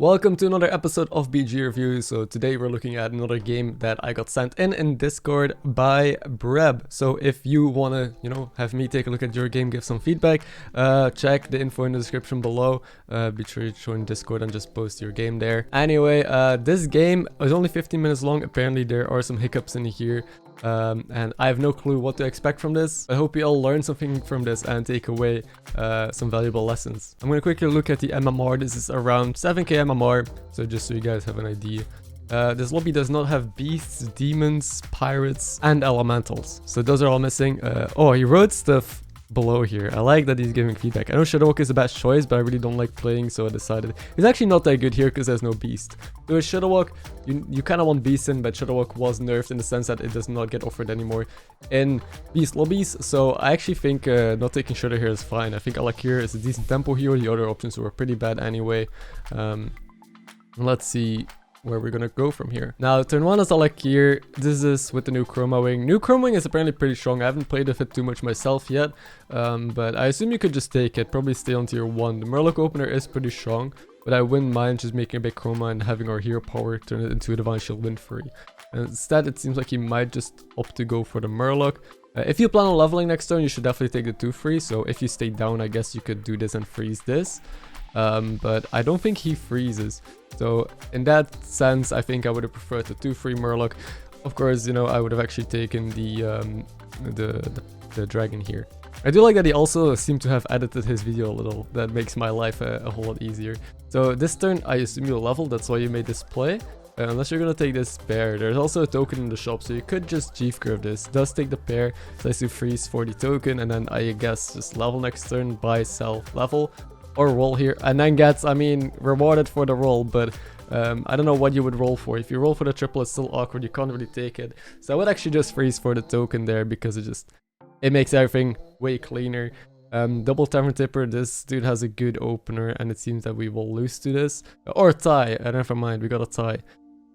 Welcome to another episode of BG Review. So today we're looking at another game that I got sent in Discord by Breb. So if you wanna, have me take a look at your game, give some feedback, check the info in the description below. Be sure to join Discord and just post your game there. Anyway, this game is only 15 minutes long. Apparently there are some hiccups in here. And I have no clue what to expect from this. I hope you all learn something from this and take away some valuable lessons. I'm going to quickly look at the MMR. This is around 7k MMR, so just so you guys have an idea. This lobby does not have beasts, demons, pirates, and elementals. So those are all missing. Oh, he wrote stuff below here. I like that he's giving feedback. I know Shadowwalk is the best choice, but I really don't like playing, so I decided it's actually not that good here because there's no beast. So with Shadowwalk, you kind of want beast in, but Shadowwalk was nerfed in the sense that it does not get offered anymore in beast lobbies. So I actually think not taking Shudder here is fine. I think Alakir is a decent tempo hero. The other options were pretty bad anyway. Let's see where we're gonna go from here. Now, turn 1 is Alakir. This is with the new Chroma Wing. New Chroma Wing is apparently pretty strong. I haven't played with it too much myself yet, but I assume you could just take it. Probably stay on tier 1. The Murloc opener is pretty strong, but I wouldn't mind just making a big Chroma and having our hero power turn it into a Divine Shield win free. And instead, it seems like he might just opt to go for the Murloc. If you plan on leveling next turn, you should definitely take the 2 free. So if you stay down, I guess you could do this and freeze this. But I don't think he freezes. So in that sense, I think I would have preferred the 2 free Murloc. Of course, I would have actually taken the dragon here. I do like that he also seemed to have edited his video a little. That makes my life a whole lot easier. So this turn, I assume you'll level. That's why you made this play. Unless you're gonna take this pair. There's also a token in the shop, so you could just Chief Curve this. Does take the pair, so I to freeze for the token, and then I guess just level next turn, buy, sell, level. Or roll here, and then gets, rewarded for the roll, but I don't know what you would roll for. If you roll for the triple, it's still awkward, you can't really take it. So I would actually just freeze for the token there, because it makes everything way cleaner. Double Tavern Tipper, this dude has a good opener, and it seems that we will lose to this. Or tie, never mind, we got a tie.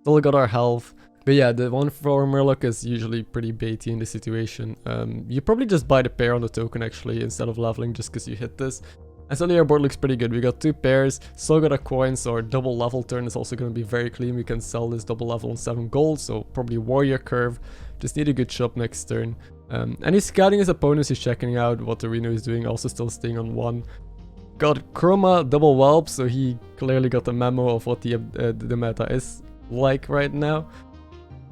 Still got our health. But yeah, the 1 for Murloc is usually pretty baity in this situation. You probably just buy the pair on the token actually, instead of leveling just because you hit this. And suddenly our board looks pretty good. We got 2 pairs, still got a coin, so our double level turn is also going to be very clean. We can sell this double level on 7 gold, so probably warrior curve. Just need a good shop next turn. And he's scouting his opponents, he's checking out what the Reno is doing, also still staying on 1. Got Chroma double whelp, so he clearly got the memo of what the meta is like right now.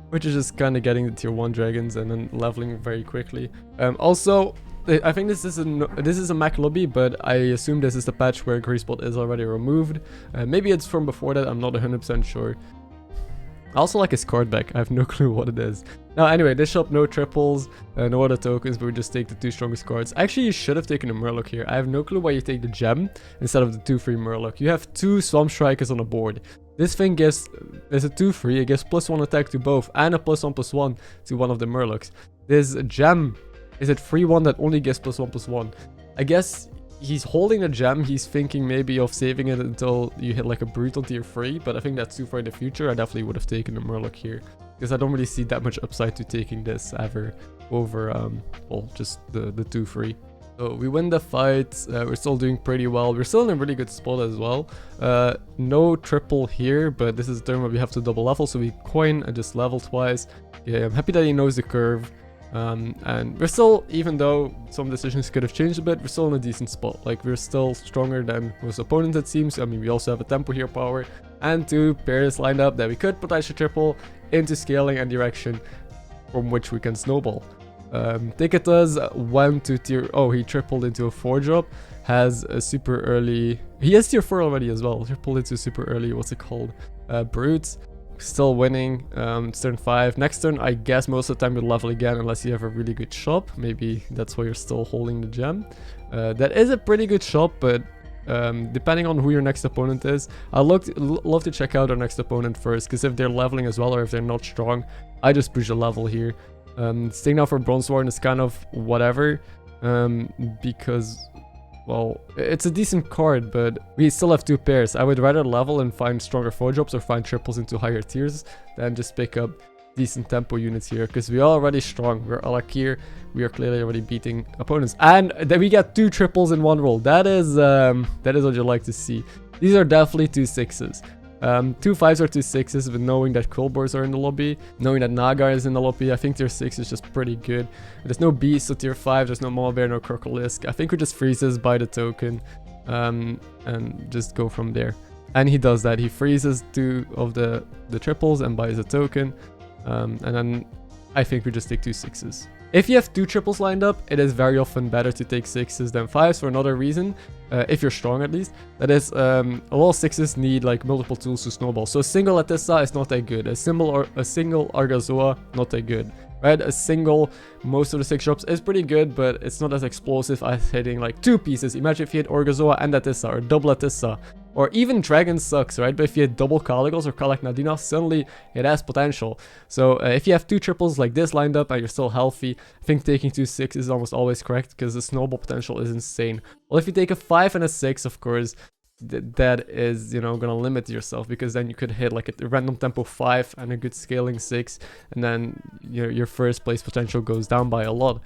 Which is just kind of getting the tier 1 dragons and then leveling very quickly. Also, I think this is a Mac lobby, but I assume this is the patch where Greasebot is already removed. Maybe it's from before that, I'm not 100% sure. I also like his card back, I have no clue what it is. Now anyway, this shop, no triples, no other tokens, but we just take the 2 strongest cards. Actually, you should have taken a Murloc here. I have no clue why you take the gem instead of the 2 free Murloc. You have 2 Swamp Strikers on the board. This thing gives, there's a 2 free, it gives +1 attack to both, and a +1/+1 to one of the Murlocs. This gem is it free one that only gives +1/+1. I guess he's holding a gem, he's thinking maybe of saving it until you hit like a brute on tier 3, but I think that's too far in the future. I definitely would have taken the Murloc here, because I don't really see that much upside to taking this ever over, well, just the 2 free. So we win the fight, we're still doing pretty well, we're still in a really good spot as well. No triple here, but this is a turn where we have to double level, so we coin and just level twice. Yeah, I'm happy that he knows the curve. And we're still, even though some decisions could have changed a bit, we're still in a decent spot. Like, we're still stronger than most opponents, it seems. We also have a tempo here power and 2 pairs lined up that we could potentially triple into scaling and direction from which we can snowball. Ticketas went to tier... Oh, he tripled into a 4 drop. Has a super early... He has tier 4 already as well. Tripled into super early, what's it called? Brute. Still winning. It's turn 5. Next turn, I guess most of the time you'll level again unless you have a really good shop. Maybe that's why you're still holding the gem. That is a pretty good shop, but depending on who your next opponent is, I'd love to check out our next opponent first, because if they're leveling as well or if they're not strong, I just push a level here. Staying out for Bronze Warden is kind of whatever, because... Well, it's a decent card, but we still have 2 pairs. I would rather level and find stronger 4 drops or find triples into higher tiers than just pick up decent tempo units here, because we are already strong. We're Alakir, we are clearly already beating opponents. And then we get 2 triples in 1 roll. That is what you like to see. These are definitely 2 6s. Two 5s or two 6s, but knowing that Kulbors are in the lobby, knowing that Naga is in the lobby, I think tier 6 is just pretty good. There's no beast, so tier 5, there's no Mama Bear, no Crocolisk. I think we just freezes, buy the token, and just go from there. And he does that. He freezes 2 of the triples and buys a token. And then I think we just take 2 6s. If you have 2 triples lined up, it is very often better to take 6s than 5s for another reason. If you're strong at least. That is, a lot of 6s need like multiple tools to snowball. So a single Atissa is not that good. A single Argazoa, not that good. Right? A single, most of the 6 drops is pretty good, but it's not as explosive as hitting like 2 pieces. Imagine if you hit Argazoa and Atissa, or double Atissa. Or even Dragon sucks, right? But if you hit double Caligos or Kalak Nadina, suddenly it has potential. So if you have 2 triples like this lined up and you're still healthy, I think taking 2 6s is almost always correct because the snowball potential is insane. Well, if you take a 5 and a 6, of course, that is, you know, gonna limit yourself, because then you could hit like a random tempo 5 and a good scaling 6, and then your first place potential goes down by a lot.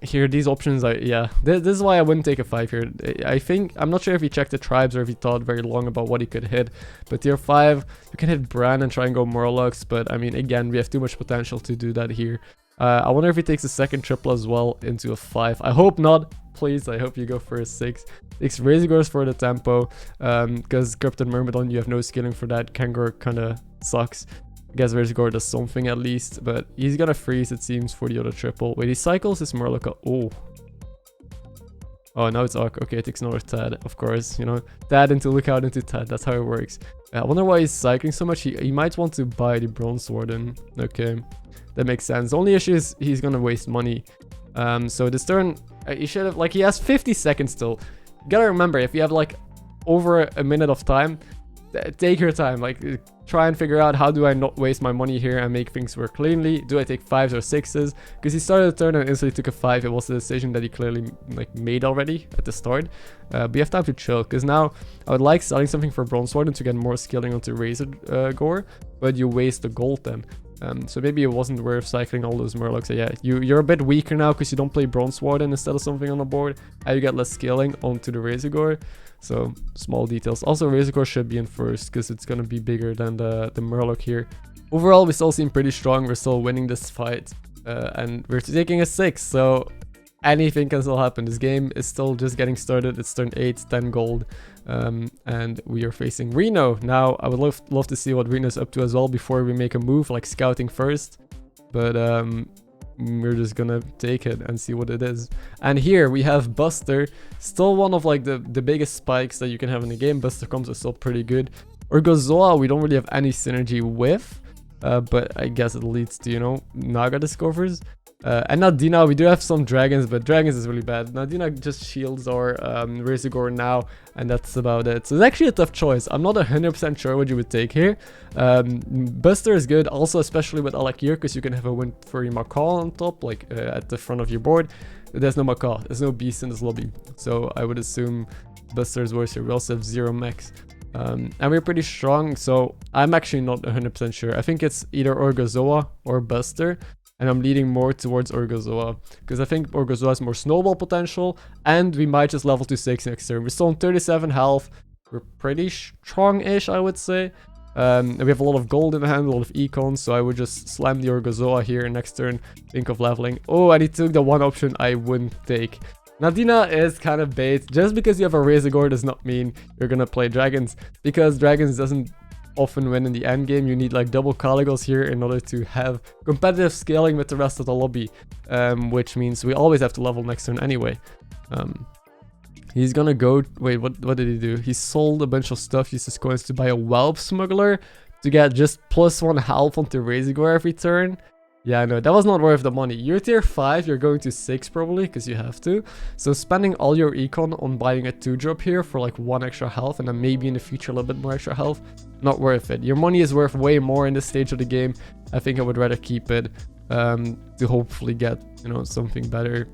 Here, these options are, yeah, this is why I wouldn't take a 5 here. I think, I'm not sure if he checked the tribes or if he thought very long about what he could hit, but tier 5, you can hit Bran and try and go Murlocs, but I mean, again, we have too much potential to do that here. I wonder if he takes a second triple as well into a 5. I hope not. Please, I hope you go for a 6. Takes Razorgors for the tempo, because Crypt and Myrmidon, you have no scaling for that. Kangor kind of sucks. I guess Razorgor does something at least, but he's gonna freeze, it seems, for the other triple. Wait, he cycles his Murloc. Oh, now it's Arc. Okay, it takes another Tad, of course, you know. Tad into Lookout into Tad, that's how it works. I wonder why he's cycling so much. He might want to buy the Bronze Warden. Okay, that makes sense. The only issue is he's gonna waste money. So this turn, he should have, like, he has 50 seconds still. You gotta remember, if you have like over a minute of time, take your time. Like, try and figure out, how do I not waste my money here and make things work cleanly? Do I take 5s or 6s? Because he started the turn and instantly took a 5. It was a decision that he clearly like made already at the start. But you have time to chill, because now I would like selling something for Bronze Warden to get more scaling onto Razorgor, but you waste the gold then. So maybe it wasn't worth cycling all those Murlocs. So yeah, you're a bit weaker now because you don't play Bronze Warden instead of something on the board, and you get less scaling onto the Razorgor. So small details. Also, Razorgor should be in first because it's gonna be bigger than the Murloc here. Overall, we still seem pretty strong. We're still winning this fight, and we're taking a 6. So anything can still happen. This game is still just getting started. It's turn 8, 10 gold. And we are facing Reno. Now, I would love to see what Reno's up to as well before we make a move, like scouting first. But we're just gonna take it and see what it is. And here we have Buster, still one of like the biggest spikes that you can have in the game. Buster comes is still pretty good. Urgozoa, we don't really have any synergy with, but I guess it leads to, you know, Naga discovers. And Nadina, we do have some dragons, but dragons is really bad. Nadina just shields our Razorgor now, and that's about it. So it's actually a tough choice. I'm not 100% sure what you would take here. Buster is good, also especially with Alakir, because you can have a Windfury Macaw on top, like at the front of your board. But there's no Macaw, there's no beast in this lobby. So I would assume Buster is worse here. We also have 0 mechs. And we're pretty strong, so I'm actually not 100% sure. I think it's either Urgozoa or Buster. And I'm leaning more towards Urgozoa, because I think Urgozoa has more snowball potential, and we might just level to 6 next turn. We're still on 37 health. We're pretty strong-ish, I would say. And we have a lot of gold in the hand, a lot of econ, so I would just slam the Urgozoa here next turn, think of leveling. Oh, and he took the one option I wouldn't take. Nadina is kind of bait. Just because you have a Razorgor does not mean you're gonna play dragons, because dragons doesn't often win in the end game. You need like double Caligos here in order to have competitive scaling with the rest of the lobby, which means we always have to level next turn anyway. He's gonna go, wait, what did he do? He sold a bunch of stuff, used his coins to buy a Whelp Smuggler to get just +1 health onto Razorgor every turn. Yeah, no, that was not worth the money. You're tier 5, you're going to 6 probably, because you have to. So spending all your econ on buying a 2-drop here for like 1 extra health, and then maybe in the future a little bit more extra health, not worth it. Your money is worth way more in this stage of the game. I think I would rather keep it to hopefully get, you know, something better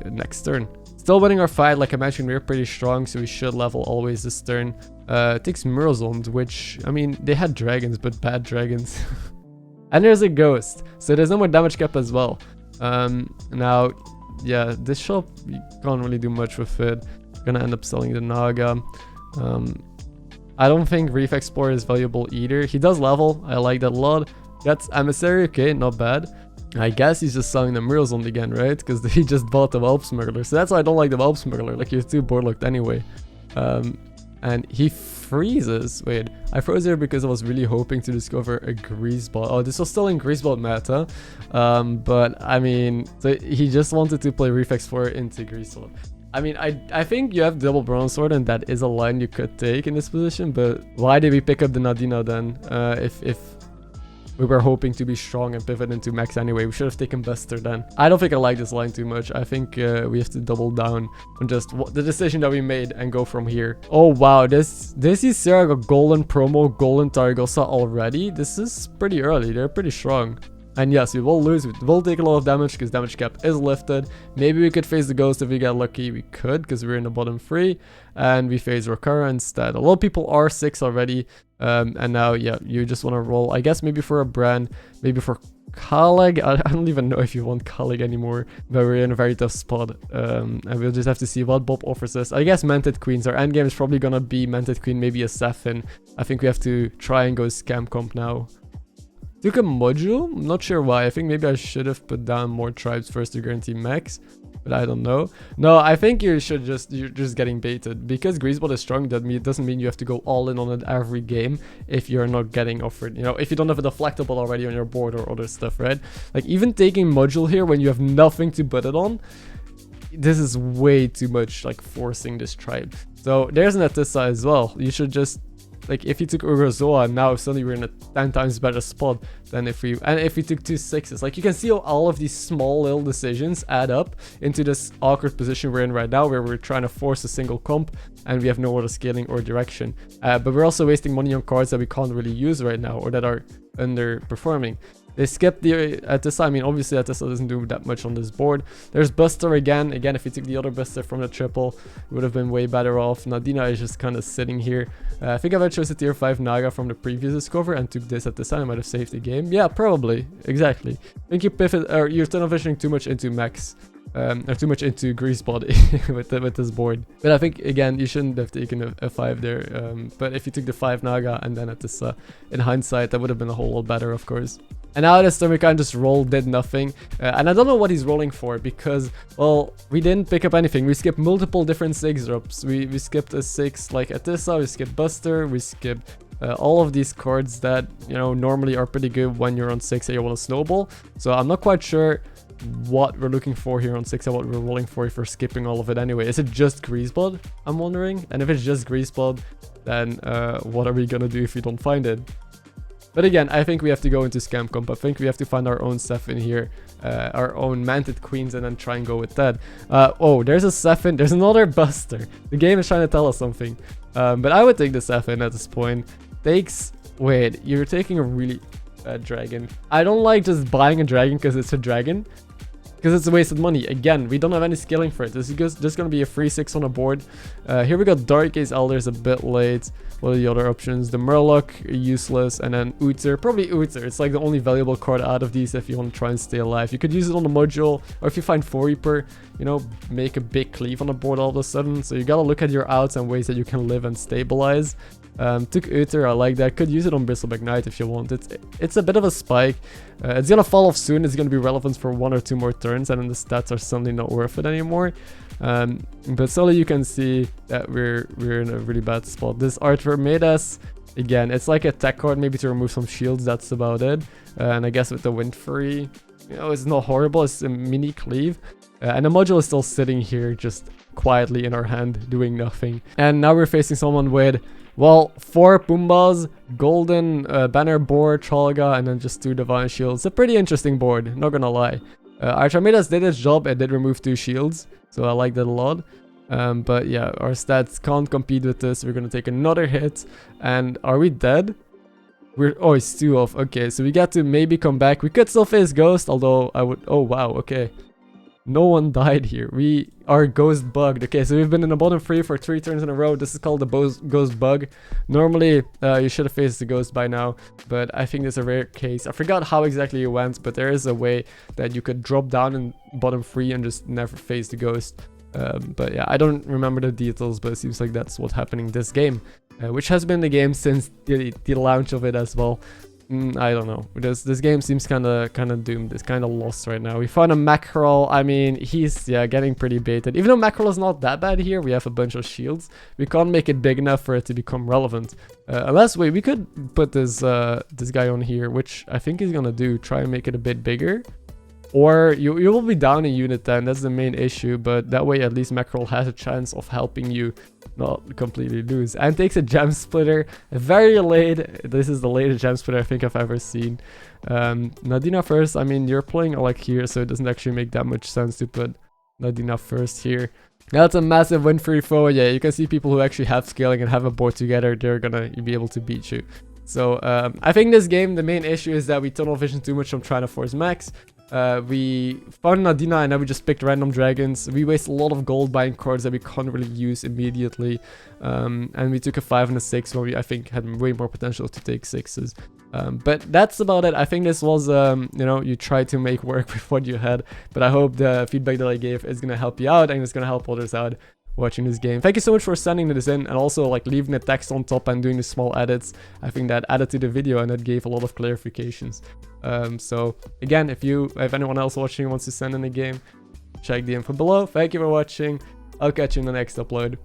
next turn. Still winning our fight, like I mentioned, we're pretty strong, so we should level always this turn. It takes Murazond, which, I mean, they had dragons, but bad dragons. And there's a ghost, so there's no more damage cap as well. Now, yeah, this shop, you can't really do much with it. Gonna end up selling the Naga. I don't think Reef Explorer is valuable either. He does level. I like that a lot. That's Emissary. Okay, not bad. I guess he's just selling the Murals on again, right? Because he just bought the Whelp Smuggler. So that's why I don't like the Whelp Smuggler. Like, you're too board locked anyway. And he freezes. Wait, I froze here because I was really hoping to discover a Greaseball. Oh, this was still in Greaseball meta. But I mean, so he just wanted to play Reef Explorer into Greaseball. I mean, I think you have double Bronze Sword, and that is a line you could take in this position. But why did we pick up the Nadina then? If we were hoping to be strong and pivot into max anyway, we should have taken Buster then. I don't think I like this line too much. I think we have to double down on just the decision that we made and go from here. Oh wow, this is Sarah got golden promo, golden Targosa already. This is pretty early. They're pretty strong. And yes, we will lose. We will take a lot of damage because damage cap is lifted. Maybe we could face the Ghost if we get lucky. We could because we're in the bottom 3. And we face Rarran instead. A lot of people are 6 already. And now, yeah, you just want to roll. I guess maybe for a brand, maybe for Kaleg. I don't even know if you want Kaleg anymore. But we're in a very tough spot. And we'll just have to see what Bob offers us. I guess Manted Queens. Our endgame is probably going to be Manted Queen, maybe a Saphin. I think we have to try and go Scam Comp now. Took a module, I'm not sure why. I think maybe I should have put down more tribes first to guarantee max, but I don't know. No, I think you're just getting baited because Greaseball is strong. That doesn't mean you have to go all in on it every game if you're not getting offered, you know, if you don't have a deflectable already on your board or other stuff, right? Like even taking module here when you have nothing to put it on, this is way too much like forcing this tribe. So there's an Atissa as well. You should just, like, if you took Urazoa, now suddenly we're in a 10 times better spot than if we took 2 6s. Like, you can see how all of these small little decisions add up into this awkward position we're in right now, where we're trying to force a single comp and we have no other scaling or direction. But we're also wasting money on cards that we can't really use right now or that are underperforming. They skipped the Atissa. I mean, obviously Atissa doesn't do that much on this board. There's Buster again. Again, if you took the other Buster from the triple, we would have been way better off. Nadina is just kind of sitting here. I think if I chose a tier 5 Naga from the previous Discover and took this Atissa, I might have saved the game. Yeah, probably. Exactly. I think you pivot, or you're tunnel visioning too much into max. Or too much into Grease Body with this board. But I think, again, you shouldn't have taken a 5 there. But if you took the 5 Naga and then Atissa, in hindsight, that would have been a whole lot better, of course. And now this time we kind of just rolled, did nothing. And I don't know what he's rolling for because, well, we didn't pick up anything. We skipped multiple different 6 drops. We skipped a 6 like Atissa, we skipped Buster, we skipped all of these cards that, you know, normally are pretty good when you're on 6 and you want to snowball. So I'm not quite sure what we're looking for here on 6 and what we're rolling for if we're skipping all of it anyway. Is it just Greaseblood? I'm wondering. And if it's just Greaseblood, then what are we gonna do if we don't find it? But again, I think we have to go into Scam Comp. I think we have to find our own Saphin here, our own Manted Queens, and then try and go with that. Oh, there's a Saphin. There's another Buster. The game is trying to tell us something. But I would take the Saphin at this point. Takes... Wait, you're taking a really bad dragon. I don't like just buying a dragon because it's a dragon. Because it's a wasted money. Again, we don't have any scaling for it. This is just going to be a free 6 on the board. Here we got Dark Ace Elders a bit late. What are the other options? The Murloc, useless, and then Uther. Probably Uther. It's like the only valuable card out of these if you want to try and stay alive. You could use it on the module, or if you find 4 Reaper, you know, make a big cleave on the board all of a sudden. So you gotta look at your outs and ways that you can live and stabilize. Took Uther, I like that. Could use it on Bristleback Knight if you want. It's a bit of a spike. It's gonna fall off soon. It's gonna be relevant for 1 or 2 more turns, and then the stats are suddenly not worth it anymore. But slowly you can see that we're in a really bad spot. This Arthur made us, again, it's like a tech card maybe to remove some shields. That's about it. And I guess with the Wind Fury, you know, it's not horrible. It's a mini cleave. And the module is still sitting here just quietly in our hand doing nothing. And now we're facing someone with, well, 4 Pumbas, Golden Banner board, Trolga, and then just 2 Divine Shields. It's a pretty interesting board, not gonna lie. Archimedes did its job and did remove 2 shields, so I like that a lot. But yeah, our stats can't compete with this. We're gonna take another hit. And are we dead? Oh, it's 2 off. Okay, so we got to maybe come back. We could still face Ghost, although I would... Oh, wow, okay. No one died here. We are ghost bugged. Okay, so we've been in the bottom 3 for 3 turns in a row. This is called the ghost bug. Normally, you should have faced the ghost by now, but I think this is a rare case. I forgot how exactly it went, but there is a way that you could drop down in bottom 3 and just never face the ghost. But yeah, I don't remember the details, but it seems like that's what's happening this game. which has been the game since the launch of it as well. I don't know. This game seems kind of doomed. It's kind of lost right now. We found a mackerel. I mean, he's getting pretty baited. Even though mackerel is not that bad here, we have a bunch of shields. We can't make it big enough for it to become relevant. Unless we could put this guy on here, which I think he's gonna do. Try and make it a bit bigger. Or you will be down a unit then. That's the main issue. But that way, at least mackerel has a chance of helping you not completely lose. And takes a gem splitter very late. This is the latest gem splitter I think I've ever seen. Nadina first. I mean, you're playing like here, so it doesn't actually make that much sense to put Nadina first here. That's a massive win for Ifo. Yeah, you can see people who actually have scaling and have a board together, they're gonna be able to beat you. So I think this game, the main issue is that we tunnel vision too much from trying to force max. We found Nadina and then we just picked random dragons. We waste a lot of gold buying cards that we can't really use immediately. And we took a 5 and a 6 when we, I think, had way more potential to take 6s. But that's about it. I think this was, you know, you tried to make work with what you had. But I hope the feedback that I gave is going to help you out and it's going to help others out watching this game. Thank you so much for sending this in and also like leaving the text on top and doing the small edits. I think that added to the video and that gave a lot of clarifications. So again, if anyone else watching wants to send in a game, check the info below. Thank you for watching. I'll catch you in the next upload.